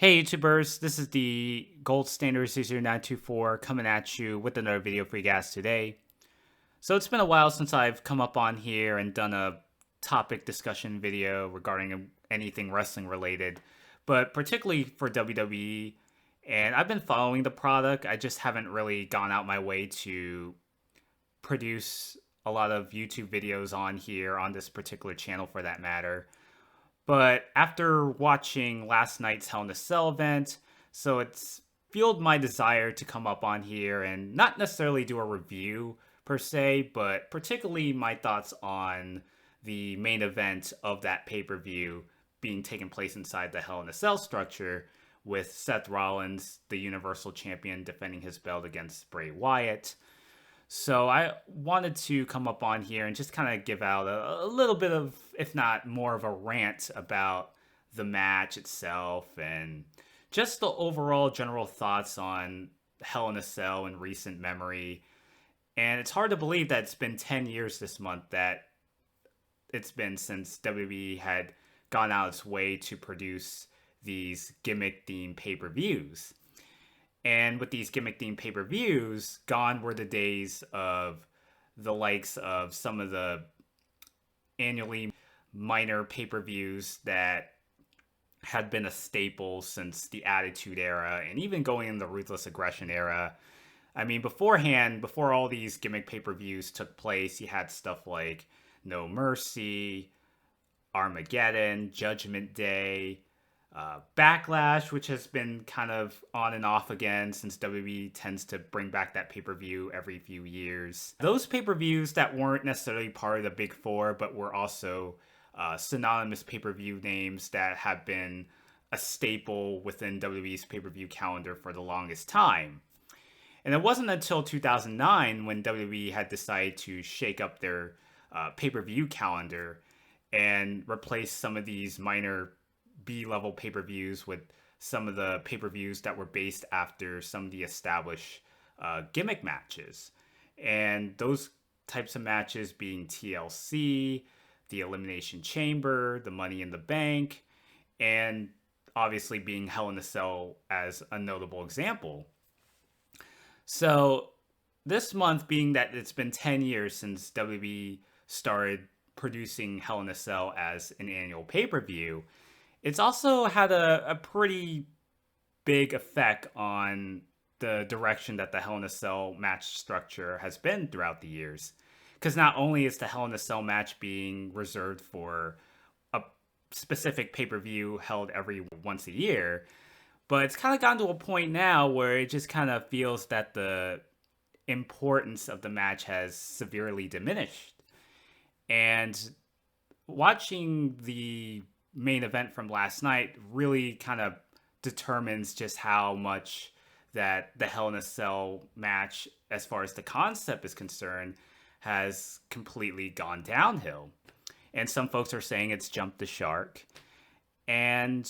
Hey YouTubers, this is the Gold Standard 60924 coming at you with another video for you guys today. So it's been a while since I've come up on here and done a topic discussion video regarding anything wrestling related, but particularly for WWE. And I've been following the product, I just haven't really gone out my way to produce a lot of YouTube videos on here, on this particular channel for that matter. But after watching last night's Hell in a Cell event, so it's fueled my desire to come up on here and not necessarily do a review per se, but particularly my thoughts on the main event of that pay-per-view being taken place inside the Hell in a Cell structure with Seth Rollins, the Universal Champion, defending his belt against Bray Wyatt. So I wanted to come up on here and just kind of give out a little bit of, if not more of a rant about the match itself and just the overall general thoughts on Hell in a Cell in recent memory. And it's hard to believe that it's been 10 years this month that it's been since WWE had gone out its way to produce these gimmick themed pay-per-views. And with these gimmick themed pay per views, gone were the days of the likes of some of the annually minor pay per views that had been a staple since the Attitude Era and even going in the Ruthless Aggression era. I mean, beforehand, before all these gimmick pay per views took place, you had stuff like No Mercy, Armageddon, Judgment Day. Backlash, which has been kind of on and off again since WWE tends to bring back that pay-per-view every few years. Those pay-per-views that weren't necessarily part of the Big Four, but were also synonymous pay-per-view names that have been a staple within WWE's pay-per-view calendar for the longest time. And it wasn't until 2009 when WWE had decided to shake up their pay-per-view calendar and replace some of these minor B-level pay-per-views with some of the pay-per-views that were based after some of the established gimmick matches. And those types of matches being TLC, the Elimination Chamber, the Money in the Bank, and obviously being Hell in a Cell as a notable example. So this month, being that it's been 10 years since WWE started producing Hell in a Cell as an annual pay-per-view, it's also had a pretty big effect on the direction that the Hell in a Cell match structure has been throughout the years. Because not only is the Hell in a Cell match being reserved for a specific pay-per-view held every once a year, but it's kind of gotten to a point now where it just kind of feels that the importance of the match has severely diminished. And watching the main event from last night really kind of determines just how much that the Hell in a Cell match, as far as the concept is concerned, has completely gone downhill. And some folks are saying it's jumped the shark. And,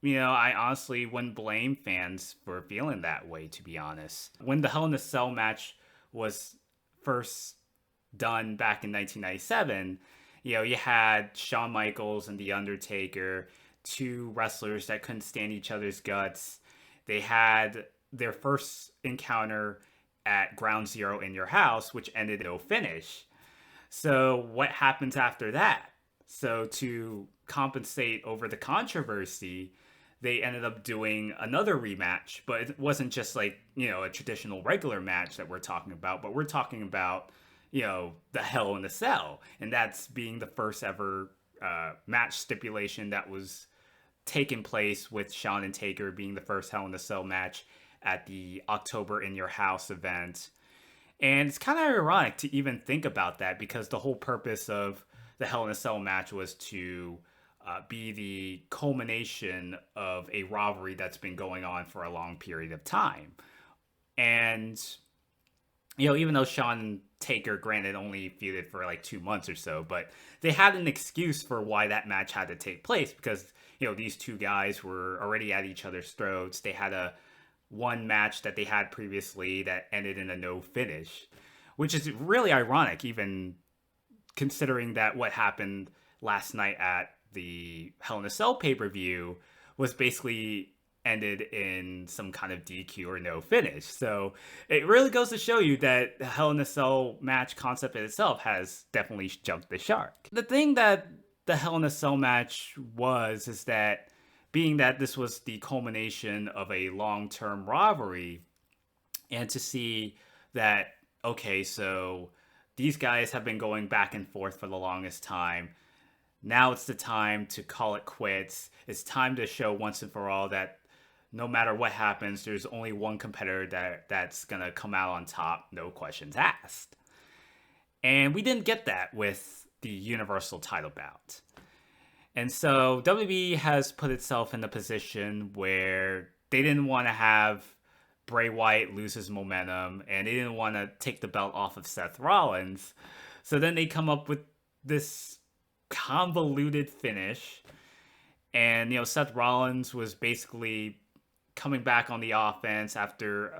I honestly wouldn't blame fans for feeling that way, to be honest. When the Hell in a Cell match was first done back in 1997, you had Shawn Michaels and The Undertaker, two wrestlers that couldn't stand each other's guts. They had their first encounter at Ground Zero in your house, which ended no finish. So what happens after that? So to compensate over the controversy, they ended up doing another rematch, but it wasn't just like, a traditional regular match that we're talking about, but we're talking about the Hell in a Cell. And that's being the first ever match stipulation that was taking place, with Shawn and Taker being the first Hell in a Cell match at the October In Your House event. And it's kind of ironic to even think about that, because the whole purpose of the Hell in a Cell match was to be the culmination of a rivalry that's been going on for a long period of time. And even though Shawn and Taker, granted, only feuded for like 2 months or so, but they had an excuse for why that match had to take place, because, these two guys were already at each other's throats. They had one match that they had previously that ended in a no finish, which is really ironic, even considering that what happened last night at the Hell in a Cell pay-per-view was basically ended in some kind of DQ or no finish. So it really goes to show you that the Hell in a Cell match concept in itself has definitely jumped the shark. The thing that the Hell in a Cell match is that being that this was the culmination of a long-term rivalry, and to see that, okay, so these guys have been going back and forth for the longest time. Now it's the time to call it quits. It's time to show once and for all that no matter what happens, there's only one competitor that's going to come out on top, no questions asked. And we didn't get that with the Universal title bout. And so WWE has put itself in a position where they didn't want to have Bray Wyatt lose his momentum, and they didn't want to take the belt off of Seth Rollins. So then they come up with this convoluted finish. And, Seth Rollins was basically coming back on the offense after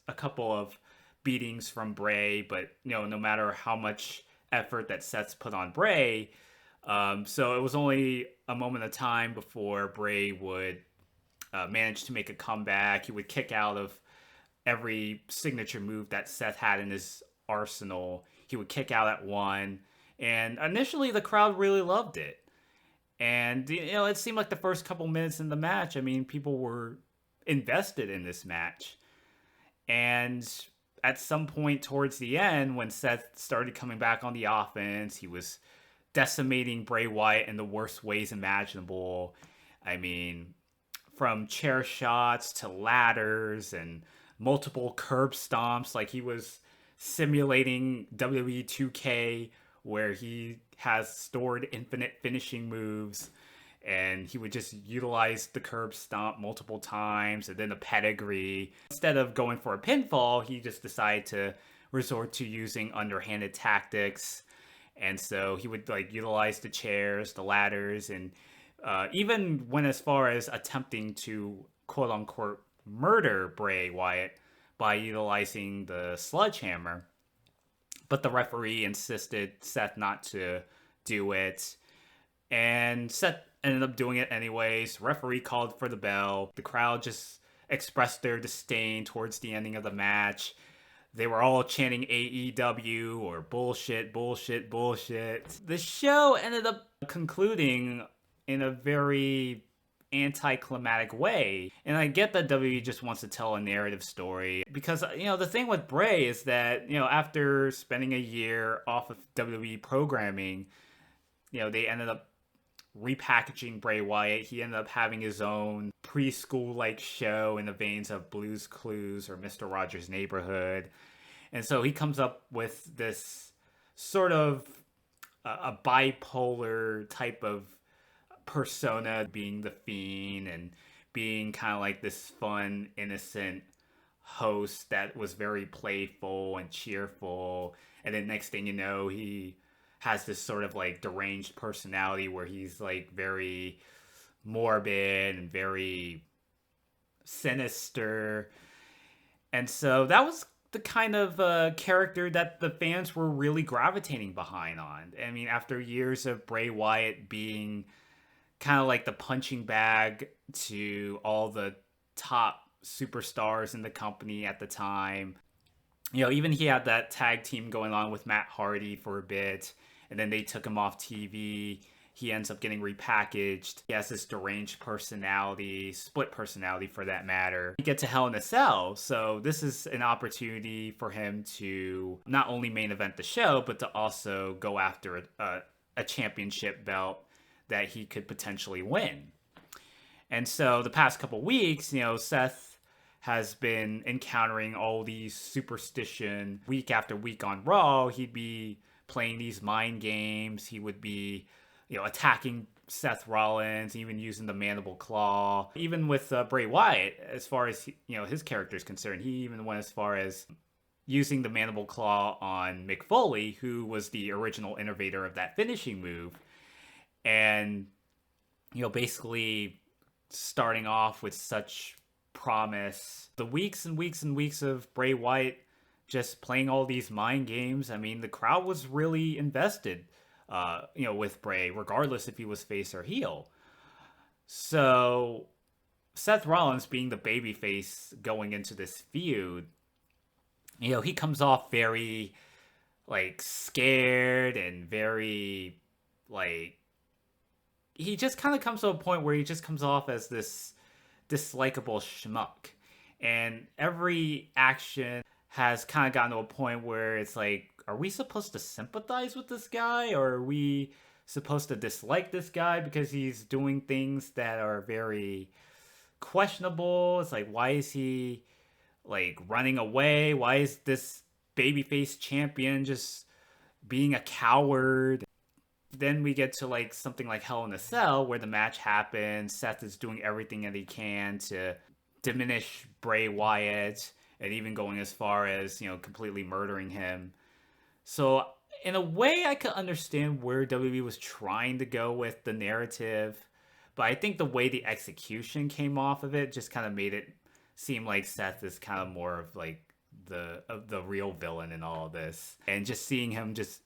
a couple of beatings from Bray. But, no matter how much effort that Seth's put on Bray, so it was only a moment of time before Bray would manage to make a comeback. He would kick out of every signature move that Seth had in his arsenal. He would kick out at one. And initially, the crowd really loved it. And, it seemed like the first couple minutes in the match, people were invested in this match. And at some point towards the end, when Seth started coming back on the offense, he was decimating Bray Wyatt in the worst ways imaginable. From chair shots to ladders and multiple curb stomps, like he was simulating WWE 2K where he has stored infinite finishing moves, and he would just utilize the curb stomp multiple times and then a pedigree. Instead of going for a pinfall, he just decided to resort to using underhanded tactics. And so he would utilize the chairs, the ladders, and even went as far as attempting to quote unquote murder Bray Wyatt by utilizing the sledgehammer. But the referee insisted Seth not to do it. And Seth ended up doing it anyways. Referee called for the bell. The crowd just expressed their disdain towards the ending of the match. They were all chanting AEW or bullshit, bullshit, bullshit. The show ended up concluding in a very anticlimactic way. And I get that WWE just wants to tell a narrative story because, the thing with Bray is that, after spending a year off of WWE programming, they ended up repackaging Bray Wyatt. He ended up having his own preschool-like show in the veins of Blue's Clues or Mr. Rogers' Neighborhood. And so he comes up with this sort of a bipolar type of persona, being the Fiend and being kind of like this fun, innocent host that was very playful and cheerful. And then next thing you know, he has this sort of deranged personality where he's very morbid and very sinister. And so that was the kind of character that the fans were really gravitating behind on. After years of Bray Wyatt being kind of like the punching bag to all the top superstars in the company at the time. Even he had that tag team going on with Matt Hardy for a bit, and then they took him off TV. He ends up getting repackaged. He has this deranged personality, split personality for that matter. He gets to Hell in a Cell, so this is an opportunity for him to not only main event the show, but to also go after a championship belt that he could potentially win. And so the past couple weeks, Seth has been encountering all these superstition week after week on Raw. He'd be playing these mind games. He would be, attacking Seth Rollins, even using the mandible claw. Even with Bray Wyatt, as far as, his character is concerned, he even went as far as using the mandible claw on Mick Foley, who was the original innovator of that finishing move. And, basically starting off with such promise. The weeks and weeks and weeks of Bray Wyatt just playing all these mind games, the crowd was really invested, with Bray, regardless if he was face or heel. So Seth Rollins being the babyface going into this feud, he comes off very like scared and very like he just kind of comes to a point where he just comes off as this dislikable schmuck. And every action has kind of gotten to a point where it's like, are we supposed to sympathize with this guy, or are we supposed to dislike this guy because he's doing things that are very questionable? It's like, why is he like running away? Why is this babyface champion just being a coward? Then we get to like something like Hell in a Cell where the match happens. Seth is doing everything that he can to diminish Bray Wyatt and even going as far as, completely murdering him. So in a way I could understand where WWE was trying to go with the narrative, but I think the way the execution came off of it just kind of made it seem like Seth is kind of more of like the real villain in all of this. And just seeing him just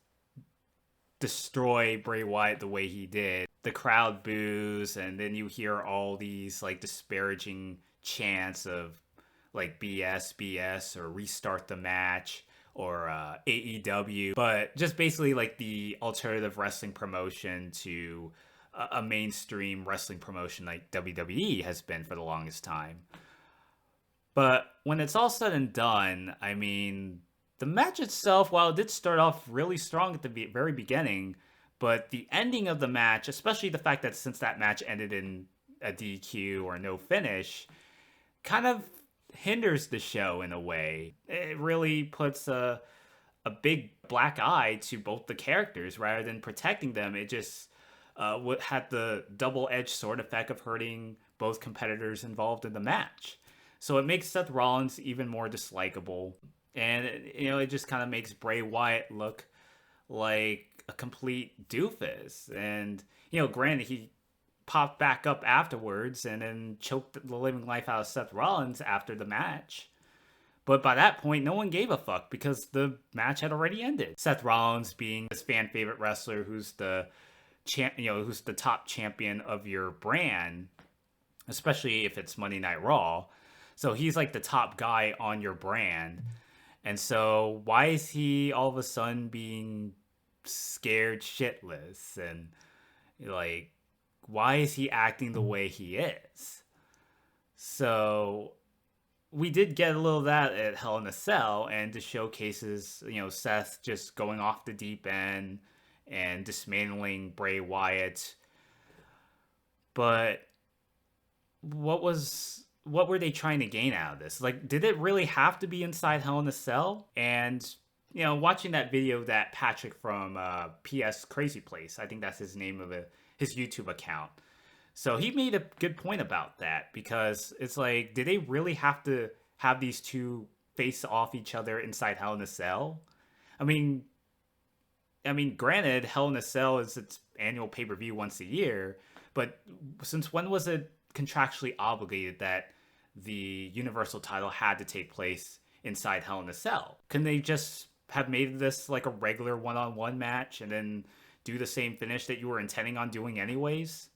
destroy Bray Wyatt the way he did, the crowd boos, and then you hear all these like disparaging chants of like BS or restart the match or AEW, but just basically like the alternative wrestling promotion to a mainstream wrestling promotion like WWE has been for the longest time. But when it's all said and done, I mean, the match itself, while it did start off really strong at the very beginning, but the ending of the match, especially the fact that since that match ended in a DQ or no finish, kind of hinders the show in a way. It really puts a big black eye to both the characters rather than protecting them. It just had the double-edged sword effect of hurting both competitors involved in the match. So it makes Seth Rollins even more dislikable. And, it just kind of makes Bray Wyatt look like a complete doofus. And, granted, he popped back up afterwards and then choked the living life out of Seth Rollins after the match. But by that point, no one gave a fuck because the match had already ended. Seth Rollins being this fan favorite wrestler who's the who's the top champion of your brand, especially if it's Monday Night Raw. So he's like the top guy on your brand. And so why is he all of a sudden being scared shitless? And like, why is he acting the way he is? So we did get a little of that at Hell in a Cell, and to showcases, Seth just going off the deep end and dismantling Bray Wyatt. But what were they trying to gain out of this? Like, did it really have to be inside Hell in a Cell? And, watching that video that Patrick from PS Crazy Place, I think that's his name of his YouTube account. So he made a good point about that, because it's like, did they really have to have these two face off each other inside Hell in a Cell? I mean, granted, Hell in a Cell is its annual pay-per-view once a year, but since when was it contractually obligated that the Universal title had to take place inside Hell in a Cell? Couldn't they just have made this like a regular one-on-one match and then do the same finish that you were intending on doing anyways,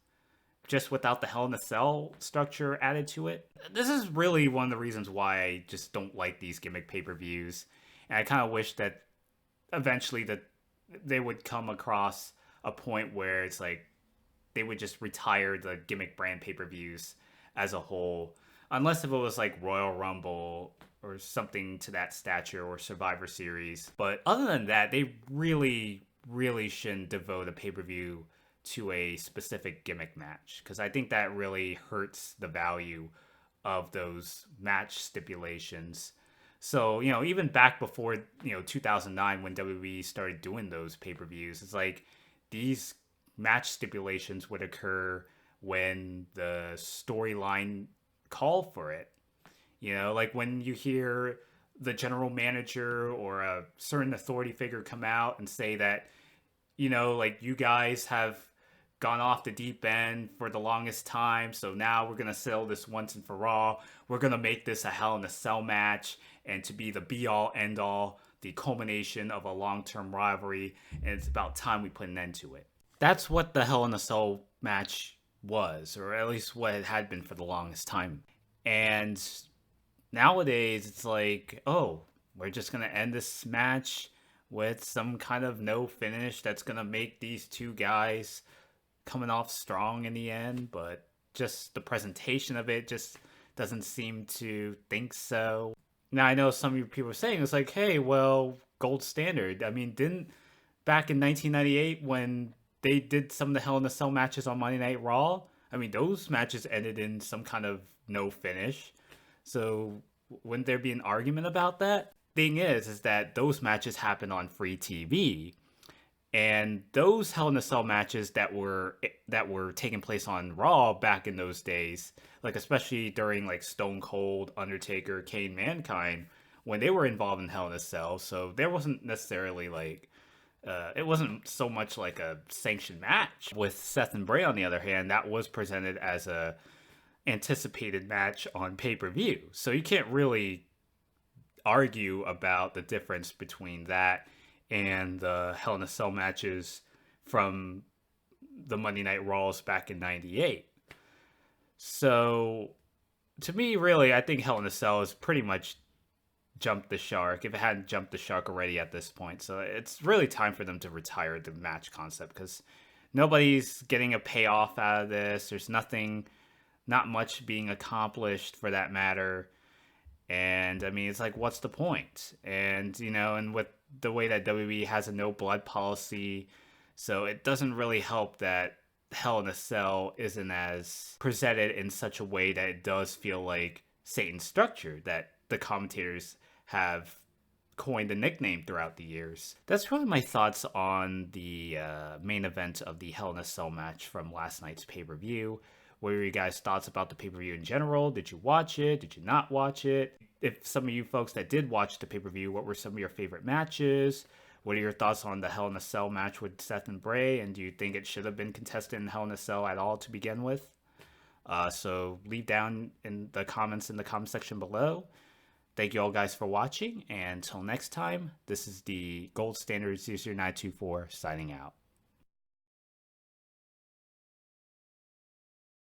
just without the Hell in a Cell structure added to it? This is really one of the reasons why I just don't like these gimmick pay-per-views, and I kind of wish that eventually that they would come across a point where it's like they would just retire the gimmick brand pay-per-views as a whole, unless if it was like Royal Rumble or something to that stature, or Survivor Series. But other than that, they really shouldn't devote a pay-per-view to a specific gimmick match, because I think that really hurts the value of those match stipulations. So, even back before, 2009, when WWE started doing those pay-per-views, it's like these match stipulations would occur when the storyline called for it. Like when you hear the general manager or a certain authority figure come out and say that, like, you guys have gone off the deep end for the longest time, so now we're going to settle this once and for all. We're going to make this a Hell in a Cell match, and to be the be-all, end-all, the culmination of a long-term rivalry, and it's about time we put an end to it. That's what the Hell in a Cell match was, or at least what it had been for the longest time. And nowadays, it's like, oh, we're just going to end this match with some kind of no finish that's going to make these two guys coming off strong in the end, but just the presentation of it just doesn't seem to think so. Now, I know some people are saying it's like, hey, well, gold standard. I mean, didn't back in 1998 when they did some of the Hell in a Cell matches on Monday Night Raw, I mean, those matches ended in some kind of no finish. So wouldn't there be an argument about that? Thing is that those matches happen on free TV, and those Hell in a Cell matches that were taking place on Raw back in those days, like especially during like Stone Cold, Undertaker, Kane, Mankind, when they were involved in Hell in a Cell, so there wasn't necessarily like it wasn't so much like a sanctioned match. With Seth and Bray, on the other hand, that was presented as a anticipated match on pay-per-view. So you can't really argue about the difference between that and the Hell in a Cell matches from the Monday Night Raws back in 98. So to me, really, I think Hell in a Cell is pretty much jumped the shark if it hadn't jumped the shark already at this point. So it's really time for them to retire the match concept because nobody's getting a payoff out of this. There's not much being accomplished for that matter. And I mean, it's like, what's the point? And, and with the way that WWE has a no blood policy, so it doesn't really help that Hell in a Cell isn't as presented in such a way that it does feel like Satan's structure, that the commentators have coined the nickname throughout the years. That's really my thoughts on the main event of the Hell in a Cell match from last night's pay-per-view. What are your guys' thoughts about the pay-per-view in general? Did you watch it? Did you not watch it? If some of you folks that did watch the pay-per-view, what were some of your favorite matches? What are your thoughts on the Hell in a Cell match with Seth and Bray? And do you think it should have been contested in Hell in a Cell at all to begin with? So leave down in the comments in the comment section below. Thank you all guys for watching. And until next time, this is the Gold Standard 00924 signing out.